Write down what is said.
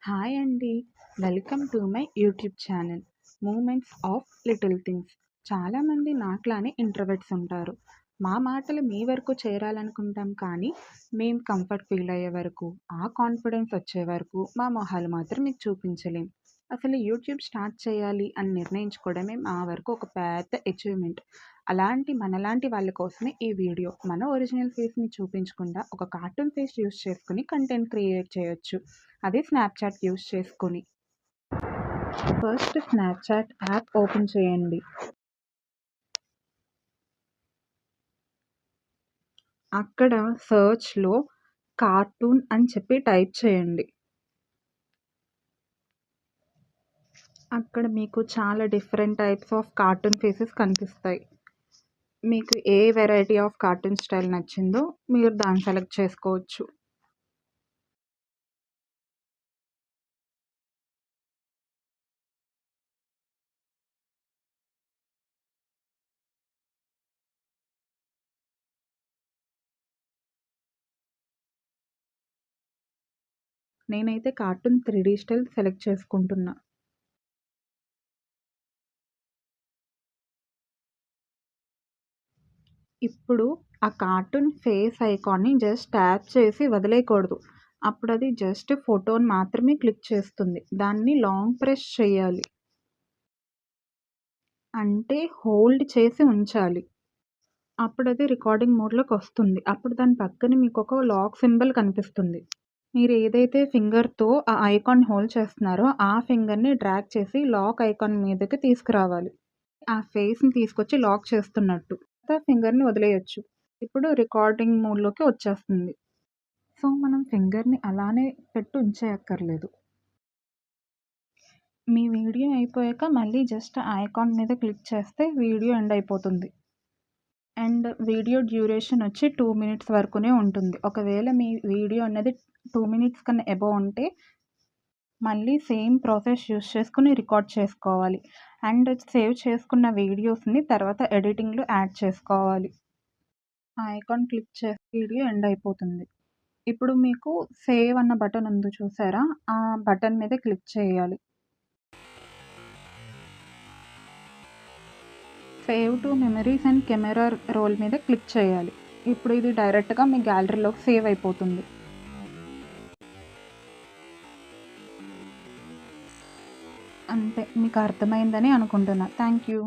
Hi అండి. Welcome to my YouTube channel moments of little things. చాలామంది నాకులానే introverts ఉంటారు. మా మాటలు మీ వరకు చేరాలనుకుంటాం కానీ మేము కంఫర్ట్ ఫీల్ అయ్యే వరకు, ఆ కాన్ఫిడెన్స్ వచ్చే వరకు మా మొహాలు మాత్రం మీకు చూపించలేం. అసలు యూట్యూబ్ స్టార్ట్ చేయాలి అని నిర్ణయించుకోవడమే మా వరకు ఒక పెద్ద అచీవ్మెంట్. మనలాంటి వాళ్ళ కోసమే ఈ వీడియో. మన ఒరిజినల్ ఫేస్ని చూపించకుండా ఒక కార్టూన్ ఫేస్ యూస్ చేసుకుని కంటెంట్ క్రియేట్ చేయొచ్చు, అది స్నాప్చాట్ యూస్ చేసుకొని. ఫస్ట్ స్నాప్చాట్ యాప్ ఓపెన్ చేయండి. అక్కడ సర్చ్లో కార్టూన్ అని చెప్పి టైప్ చేయండి. అక్కడ మీకు చాలా different types of cartoon faces కనిపిస్తాయి. మీకు ఏ వెరైటీ ఆఫ్ కార్టూన్ స్టైల్ నచ్చిందో మీరు దాన్ని సెలెక్ట్ చేసుకోవచ్చు. నేనైతే కార్టూన్ 3D స్టైల్ సెలెక్ట్ చేసుకుంటున్నా. ఇప్పుడు ఆ కార్టూన్ ఫేస్ ఐకాన్ని జస్ట్ ట్యాప్ చేసి వదిలేయకూడదు. అప్పుడది జస్ట్ ఫోటోని మాత్రమే క్లిక్ చేస్తుంది. దాన్ని లాంగ్ ప్రెస్ చేయాలి. అంటే హోల్డ్ చేసి ఉంచాలి. అప్పుడది రికార్డింగ్ మోడ్‌లోకి వస్తుంది. అప్పుడు దాని పక్కన మీకొక లాక్ సింబల్ కనిపిస్తుంది. మీరు ఏదైతే ఫింగర్‌తో ఆ ఐకాన్ హోల్డ్ చేస్తున్నారో ఆ ఫింగర్‌ని డ్రాగ్ చేసి లాక్ ఐకాన్ మీదకి తీసుకురావాలి. ఆ ఫేస్‌ని తీసుకొచ్చి లాక్ చేస్తున్నట్టు. ఫింగర్‌ని వదిలేయొచ్చు. ఇప్పుడు రికార్డింగ్ మోడ్‌లోకి వచ్చేస్తుంది. సో, మనం ఫింగర్‌ని అలానే పెట్టి ఉంచేయక్కర్లేదు. మీ వీడియో అయిపోయాక మళ్ళీ జస్ట్ ఐకాన్ మీద క్లిక్ చేస్తే వీడియో ఎండ్ అయిపోతుంది. అండ్ వీడియో డ్యూరేషన్ వచ్చి 2 మినిట్స్ వరకునే ఉంటుంది. ఒకవేళ మీ వీడియో అనేది 2 మినిట్స్ కన్నా అబోవ్ ఉంటే మళ్ళీ సేమ్ ప్రాసెస్ యూజ్ చేసుకొని రికార్డ్ చేసుకోవాలి. అండ్ సేవ్ చేసుకున్న వీడియోస్‌ని తర్వాత ఎడిటింగ్‌లో యాడ్ చేసుకోవాలి. ఆ ఐకాన్ క్లిక్ చేస్తే వీడియో ఎండ్ అయిపోతుంది. ఇప్పుడు మీకు సేవ్ అన్న బటన్ ఉంది చూసారా? ఆ బటన్ మీద క్లిక్ చేయాలి. Save to memories and camera roll మీద క్లిక్ చేయాలి. ఇప్పుడు ఇది డైరెక్ట్‌గా మీ గ్యాలరీలోకి సేవ్ అయిపోతుంది. అంతే. మీకు అర్థమైందని అనుకుంటున్నా. Thank you.